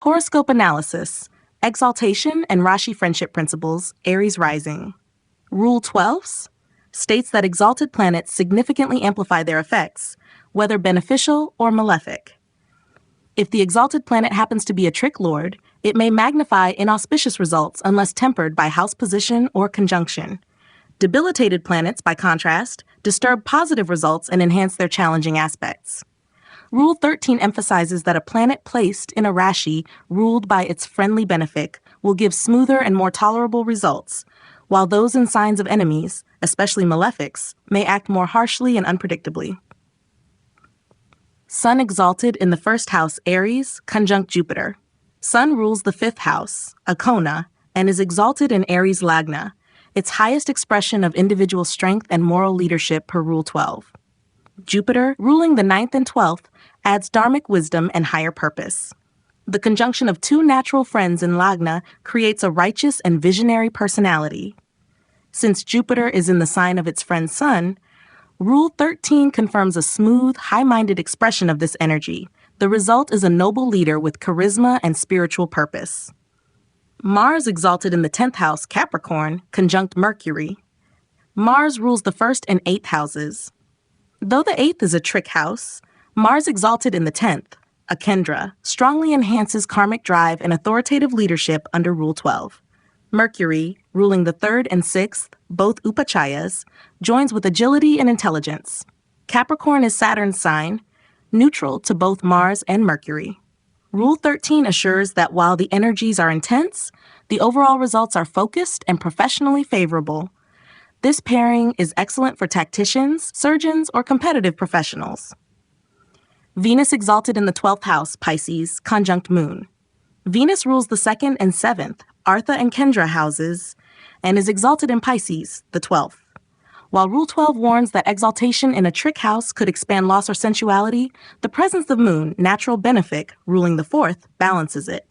Horoscope analysis, Exaltation and Rashi friendship principles, Aries rising. Rule 12 states that exalted planets significantly amplify their effects, whether beneficial or malefic. If the exalted planet happens to be a trik lord, it may magnify inauspicious results unless tempered by house position or conjunction. Debilitated planets, by contrast, disturb positive results and enhance their challenging aspects. Rule 13 emphasizes that a planet placed in a Rashi ruled by its friendly benefic will give smoother and more tolerable results, while those in signs of enemies, especially malefics, may act more harshly and unpredictably. Sun exalted in the first house Aries, conjunct Jupiter. Sun rules the fifth house, Akona, and is exalted in Aries Lagna, its highest expression of individual strength and moral leadership per Rule 12. Jupiter, ruling the 9th and 12th, adds dharmic wisdom and higher purpose. The conjunction of two natural friends in Lagna creates a righteous and visionary personality. Since Jupiter is in the sign of its friend Sun, Rule 13 confirms a smooth, high-minded expression of this energy. The result is a noble leader with charisma and spiritual purpose. Mars exalted in the 10th house, Capricorn, conjunct Mercury. Mars rules the 1st and 8th houses. Though the 8th is a trik house, Mars exalted in the 10th, Akendra, strongly enhances karmic drive and authoritative leadership under Rule 12. Mercury, ruling the 3rd and 6th, both upachayas, joins with agility and intelligence. Capricorn is Saturn's sign, neutral to both Mars and Mercury. Rule 13 assures that while the energies are intense, the overall results are focused and professionally favorable. This pairing is excellent for tacticians, surgeons, or competitive professionals. Venus exalted in the 12th house, Pisces, conjunct Moon. Venus rules the 2nd and 7th, Artha and Kendra houses, and is exalted in Pisces, the 12th. While Rule 12 warns that exaltation in a trik house could expand loss or sensuality, the presence of Moon, natural benefic, ruling the 4th, balances it.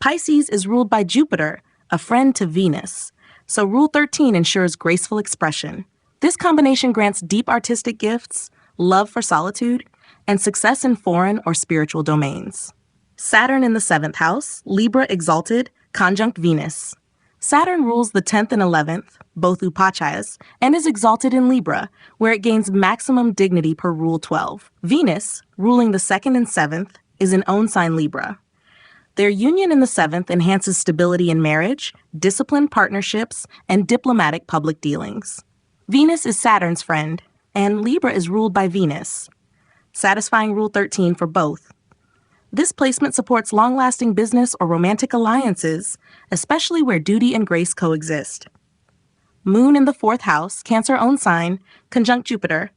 Pisces is ruled by Jupiter, a friend to Venus, so Rule 13 ensures graceful expression. This combination grants deep artistic gifts, love for solitude, and success in foreign or spiritual domains. Saturn in the 7th house, Libra exalted, conjunct Venus. Saturn rules the 10th and 11th, both upachayas, and is exalted in Libra, where it gains maximum dignity per Rule 12. Venus, ruling the 2nd and 7th, is in own sign Libra. Their union in the 7th enhances stability in marriage, disciplined partnerships, and diplomatic public dealings. Venus is Saturn's friend, and Libra is ruled by Venus, satisfying Rule 13 for both. This placement supports long-lasting business or romantic alliances, especially where duty and grace coexist. Moon in the 4th house, Cancer own sign, conjunct Jupiter.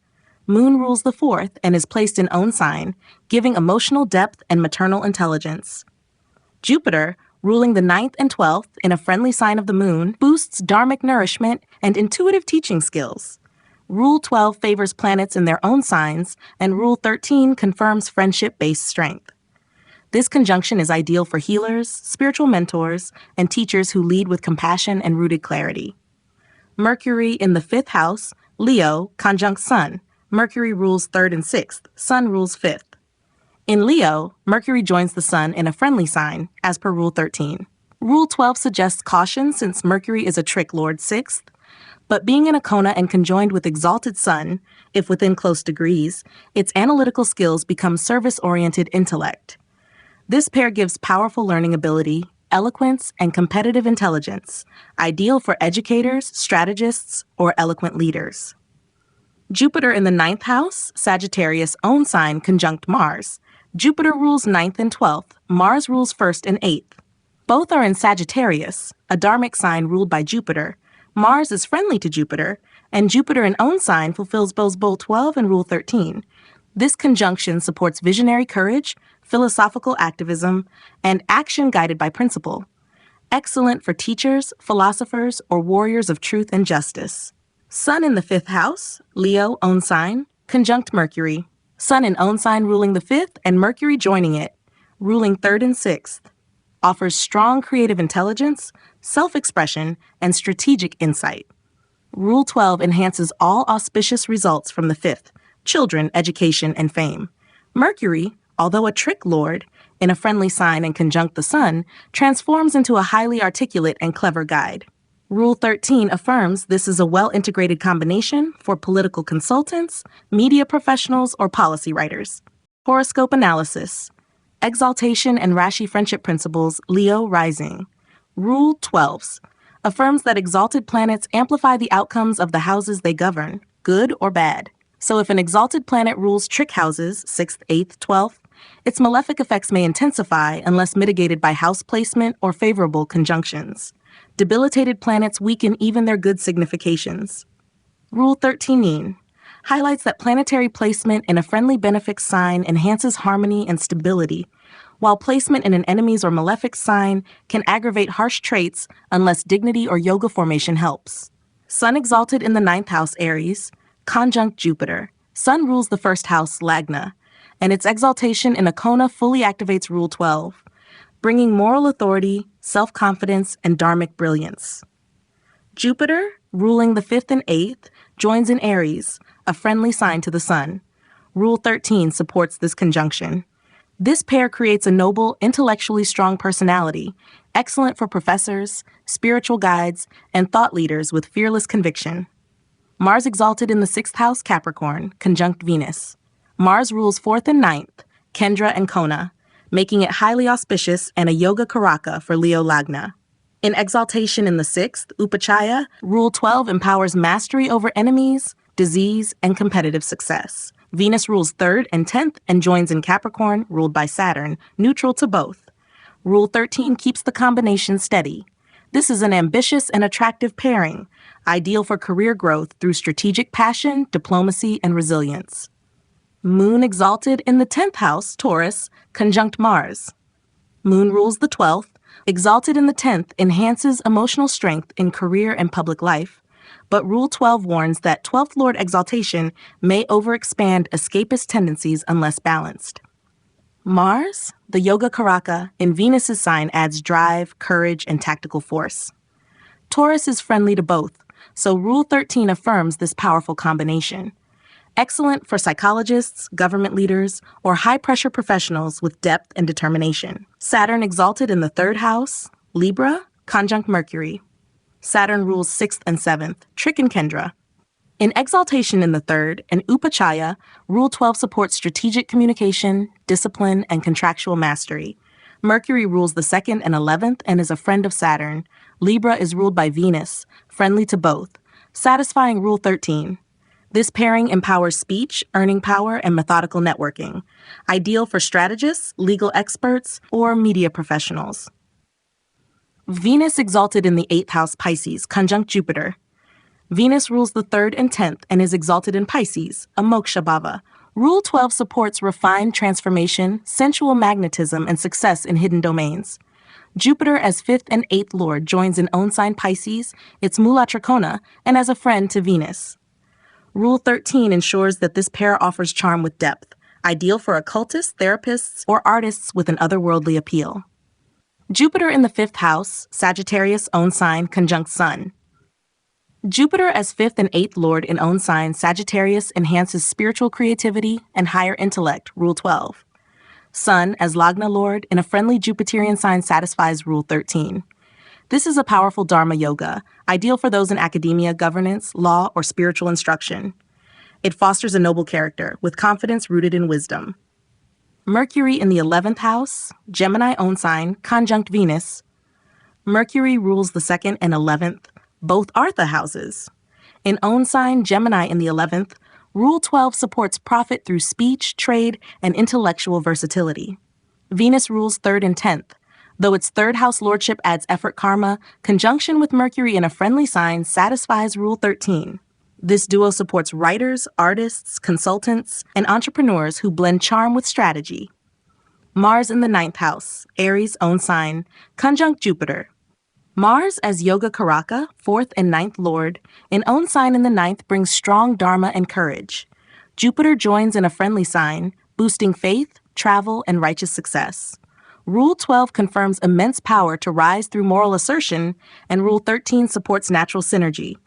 Moon rules the 4th and is placed in own sign, giving emotional depth and maternal intelligence. Jupiter, ruling the 9th and 12th in a friendly sign of the Moon, boosts dharmic nourishment and intuitive teaching skills. Rule 12 favors planets in their own signs, and Rule 13 confirms friendship-based strength. This conjunction is ideal for healers, spiritual mentors, and teachers who lead with compassion and rooted clarity. Mercury in the 5th house, Leo, conjunct Sun. Mercury rules 3rd and 6th. Sun rules 5th. In Leo, Mercury joins the Sun in a friendly sign, as per Rule 13. Rule 12 suggests caution since Mercury is a trik lord 6th, but being in Akona and conjoined with exalted Sun, if within close degrees, its analytical skills become service-oriented intellect. This pair gives powerful learning ability, eloquence, and competitive intelligence, ideal for educators, strategists, or eloquent leaders. Jupiter in the 9th house, Sagittarius own sign conjunct Mars. Jupiter rules 9th and 12th, Mars rules 1st and 8th. Both are in Sagittarius, a dharmic sign ruled by Jupiter. Mars is friendly to Jupiter, and Jupiter in own sign fulfills both Rule 12 and Rule 13. This conjunction supports visionary courage, philosophical activism, and action guided by principle. Excellent for teachers, philosophers, or warriors of truth and justice. Sun in the 5th house, Leo own sign, conjunct Mercury. Sun in own sign ruling the 5th and Mercury joining it, ruling 3rd and 6th. Offers strong creative intelligence, self-expression, and strategic insight. Rule 12 enhances all auspicious results from the 5th, children, education, and fame. Mercury, although a trik lord, in a friendly sign and conjunct the Sun, transforms into a highly articulate and clever guide. Rule 13 affirms this is a well-integrated combination for political consultants, media professionals, or policy writers. Horoscope analysis. Exaltation and Rashi friendship principles, Leo rising. Rule 12 affirms that exalted planets amplify the outcomes of the houses they govern, good or bad. So if an exalted planet rules trik houses, 6th, 8th, 12th, its malefic effects may intensify unless mitigated by house placement or favorable conjunctions. Debilitated planets weaken even their good significations. Rule 13 highlights that planetary placement in a friendly benefic sign enhances harmony and stability, while placement in an enemy's or malefic sign can aggravate harsh traits unless dignity or yoga formation helps. Sun exalted in the 9th house, Aries, conjunct Jupiter. Sun rules the 1st house, Lagna, and its exaltation in Icona fully activates Rule 12, bringing moral authority, self-confidence, and dharmic brilliance. Jupiter, ruling the 5th and 8th, joins in Aries, a friendly sign to the Sun. Rule 13 supports this conjunction. This pair creates a noble, intellectually strong personality, excellent for professors, spiritual guides, and thought leaders with fearless conviction. Mars exalted in the 6th house, Capricorn, conjunct Venus. Mars rules 4th and 9th, Kendra and Kona, making it highly auspicious and a yoga karaka for Leo Lagna. In exaltation in the 6th, Upachaya, Rule 12 empowers mastery over enemies, disease, and competitive success. Venus rules 3rd and 10th and joins in Capricorn, ruled by Saturn, neutral to both. Rule 13 keeps the combination steady. This is an ambitious and attractive pairing, ideal for career growth through strategic passion, diplomacy, and resilience. Moon exalted in the 10th house, Taurus, conjunct Mars. Moon rules the 12th, exalted in the 10th enhances emotional strength in career and public life, but Rule 12 warns that 12th Lord exaltation may overexpand escapist tendencies unless balanced. Mars, the yoga karaka, in Venus's sign adds drive, courage, and tactical force. Taurus is friendly to both, so Rule 13 affirms this powerful combination. Excellent for psychologists, government leaders, or high-pressure professionals with depth and determination. Saturn exalted in the 3rd house, Libra, conjunct Mercury. Saturn rules 6th and 7th, Trik and Kendra. In exaltation in the 3rd and Upachaya, Rule 12 supports strategic communication, discipline, and contractual mastery. Mercury rules the 2nd and 11th and is a friend of Saturn. Libra is ruled by Venus, friendly to both, satisfying Rule 13. This pairing empowers speech, earning power, and methodical networking, ideal for strategists, legal experts, or media professionals. Venus exalted in the 8th house, Pisces, conjunct Jupiter. Venus rules the 3rd and 10th and is exalted in Pisces, a moksha bhava. Rule 12 supports refined transformation, sensual magnetism, and success in hidden domains. Jupiter as 5th and 8th Lord joins in own sign Pisces, its mula trikona, and as a friend to Venus. Rule 13 ensures that this pair offers charm with depth, ideal for occultists, therapists, or artists with an otherworldly appeal. Jupiter in the 5th house, Sagittarius, own sign, conjunct Sun. Jupiter as 5th and 8th Lord in own sign, Sagittarius enhances spiritual creativity and higher intellect, Rule 12. Sun as Lagna Lord in a friendly Jupiterian sign satisfies Rule 13. This is a powerful Dharma yoga, ideal for those in academia, governance, law, or spiritual instruction. It fosters a noble character, with confidence rooted in wisdom. Mercury in the 11th house, Gemini own sign, conjunct Venus. Mercury rules the 2nd and 11th, both Artha houses. In own sign, Gemini in the 11th, Rule 12 supports profit through speech, trade, and intellectual versatility. Venus rules 3rd and 10th. Though its 3rd house lordship adds effort karma, conjunction with Mercury in a friendly sign satisfies Rule 13. This duo supports writers, artists, consultants, and entrepreneurs who blend charm with strategy. Mars in the 9th house, Aries own sign, conjunct Jupiter. Mars as Yoga Karaka, 4th and 9th Lord, in own sign in the 9th brings strong dharma and courage. Jupiter joins in a friendly sign, boosting faith, travel, and righteous success. Rule 12 confirms immense power to rise through moral assertion, and Rule 13 supports natural synergy,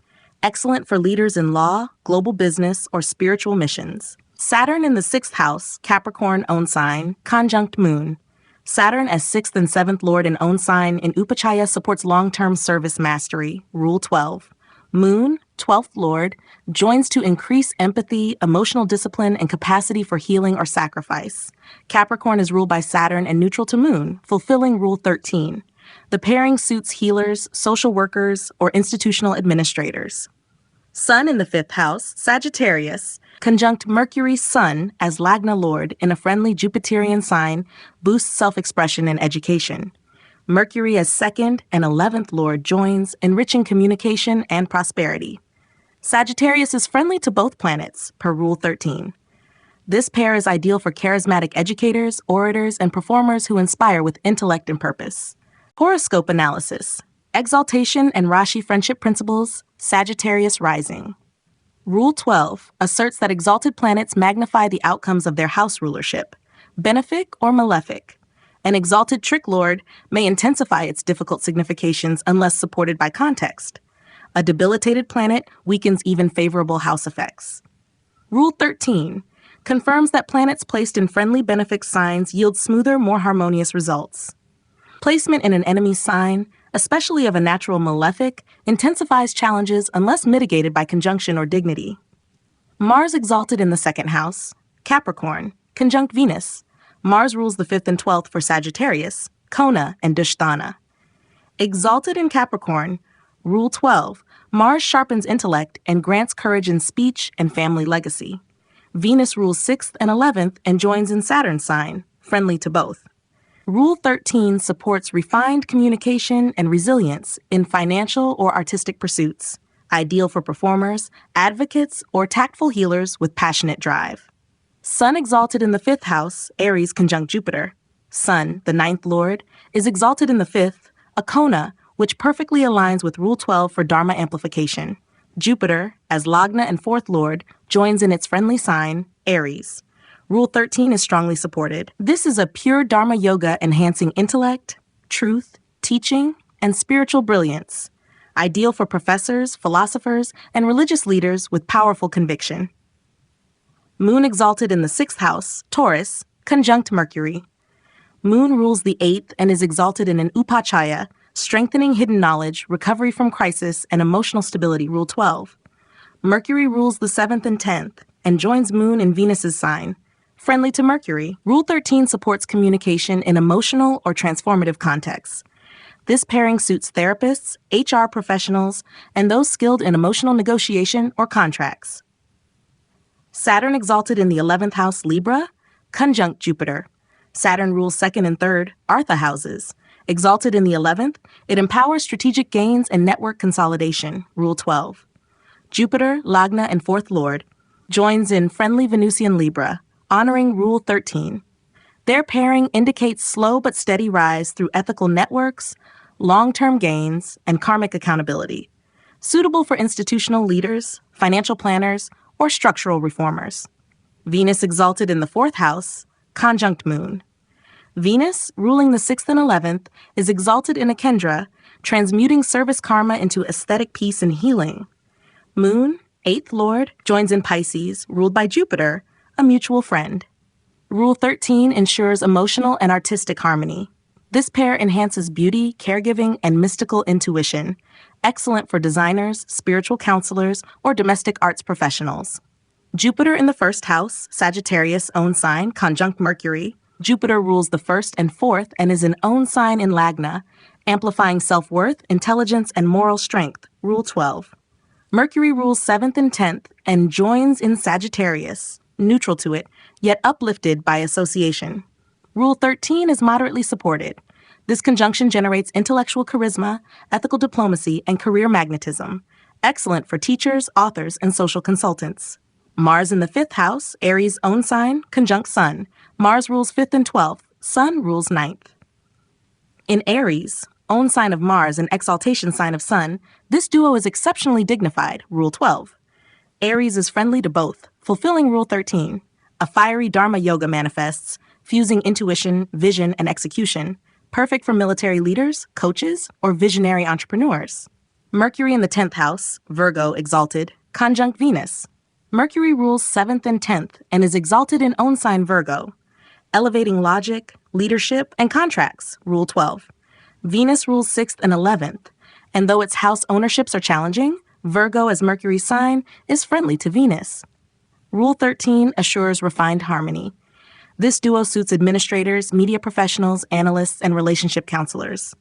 excellent for leaders in law, global business, or spiritual missions. Saturn in the 6th house, Capricorn own sign, conjunct Moon. Saturn as 6th and 7th Lord in own sign in Upachaya supports long-term service mastery, Rule 12. Moon, 12th Lord, joins to increase empathy, emotional discipline, and capacity for healing or sacrifice. Capricorn is ruled by Saturn and neutral to Moon, fulfilling Rule 13. The pairing suits healers, social workers, or institutional administrators. Sun in the 5th house, Sagittarius, conjunct Mercury's Sun as Lagna Lord in a friendly Jupiterian sign boosts self-expression and education. Mercury as 2nd and 11th Lord joins, enriching communication and prosperity. Sagittarius is friendly to both planets, per Rule 13. This pair is ideal for charismatic educators, orators, and performers who inspire with intellect and purpose. Horoscope analysis. Exaltation and Rashi friendship principles, Sagittarius rising. Rule 12 asserts that exalted planets magnify the outcomes of their house rulership, benefic or malefic. An exalted trik lord may intensify its difficult significations unless supported by context. A debilitated planet weakens even favorable house effects. Rule 13 confirms that planets placed in friendly benefic signs yield smoother, more harmonious results. Placement in an enemy sign, especially of a natural malefic, intensifies challenges unless mitigated by conjunction or dignity. Mars exalted in the 2nd house, Capricorn, conjunct Venus. Mars rules the 5th and 12th for Sagittarius, Kona, and Dushtana. Exalted in Capricorn, Rule 12, Mars sharpens intellect and grants courage in speech and family legacy. Venus rules 6th and 11th and joins in Saturn's sign, friendly to both. Rule 13 supports refined communication and resilience in financial or artistic pursuits, ideal for performers, advocates, or tactful healers with passionate drive. Sun exalted in the 5th house, Aries conjunct Jupiter. Sun, the 9th Lord, is exalted in the 5th, a Kona, which perfectly aligns with Rule 12 for Dharma amplification. Jupiter, as Lagna and 4th Lord, joins in its friendly sign, Aries. Rule 13 is strongly supported. This is a pure Dharma yoga enhancing intellect, truth, teaching, and spiritual brilliance, ideal for professors, philosophers, and religious leaders with powerful conviction. Moon exalted in the 6th house, Taurus, conjunct Mercury. Moon rules the 8th and is exalted in an Upachaya, strengthening hidden knowledge, recovery from crisis, and emotional stability, Rule 12. Mercury rules the 7th and 10th and joins Moon in Venus's sign, friendly to Mercury. Rule 13 supports communication in emotional or transformative contexts. This pairing suits therapists, HR professionals, and those skilled in emotional negotiation or contracts. Saturn exalted in the 11th house, Libra, conjunct Jupiter. Saturn rules 2nd and 3rd, Artha houses. Exalted in the 11th, it empowers strategic gains and network consolidation, Rule 12. Jupiter, Lagna, and 4th Lord joins in friendly Venusian Libra, honoring Rule 13. Their pairing indicates slow but steady rise through ethical networks, long-term gains, and karmic accountability, suitable for institutional leaders, financial planners, or structural reformers. Venus exalted in the 4th house, conjunct Moon. Venus, ruling the 6th and 11th, is exalted in a Kendra, transmuting service karma into aesthetic peace and healing. Moon, 8th Lord, joins in Pisces, ruled by Jupiter, a mutual friend. Rule 13 ensures emotional and artistic harmony. This pair enhances beauty, caregiving, and mystical intuition, excellent for designers, spiritual counselors, or domestic arts professionals. Jupiter in the 1st house, Sagittarius own sign, conjunct Mercury. Jupiter rules the 1st and 4th and is an own sign in Lagna, amplifying self-worth, intelligence, and moral strength, Rule 12. Mercury rules 7th and 10th and joins in Sagittarius, neutral to it, yet uplifted by association. Rule 13 is moderately supported. This conjunction generates intellectual charisma, ethical diplomacy, and career magnetism, excellent for teachers, authors, and social consultants. Mars in the 5th house, Aries own sign, conjunct Sun. Mars rules 5th and 12th. Sun rules 9th. In Aries, own sign of Mars and exaltation sign of Sun, this duo is exceptionally dignified, Rule 12. Aries is friendly to both, fulfilling Rule 13. A fiery Dharma yoga manifests, fusing intuition, vision, and execution, perfect for military leaders, coaches, or visionary entrepreneurs. Mercury in the 10th house, Virgo exalted, conjunct Venus. Mercury rules 7th and 10th and is exalted in own sign Virgo. elevating logic, leadership, and contracts, Rule 12. Venus rules 6th and 11th, and though its house ownerships are challenging, Virgo as Mercury's sign is friendly to Venus. Rule 13 assures refined harmony. This duo suits administrators, media professionals, analysts, and relationship counselors.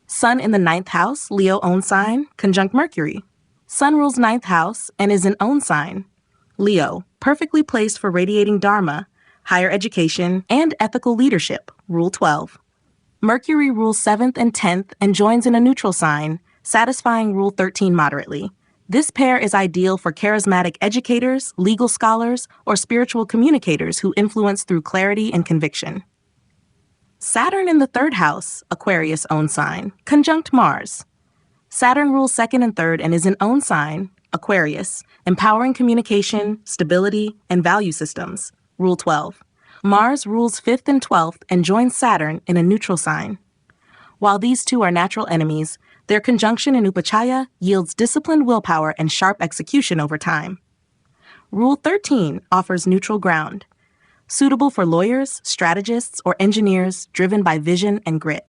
Sun in the 9th house, Leo own sign, conjunct Mercury. Sun rules 9th house and is an own sign. Leo, perfectly placed for radiating dharma, higher education, and ethical leadership, Rule 12. Mercury rules 7th and 10th and joins in a neutral sign, satisfying Rule 13 moderately. This pair is ideal for charismatic educators, legal scholars, or spiritual communicators who influence through clarity and conviction. Saturn in the 3rd house, Aquarius own sign, conjunct Mars. Saturn rules 2nd and 3rd and is an own sign, Aquarius, empowering communication, stability, and value systems, Rule 12. Mars rules 5th and 12th and joins Saturn in a neutral sign. While these two are natural enemies, their conjunction in Upachaya yields disciplined willpower and sharp execution over time. Rule 13 offers neutral ground, suitable for lawyers, strategists, or engineers driven by vision and grit.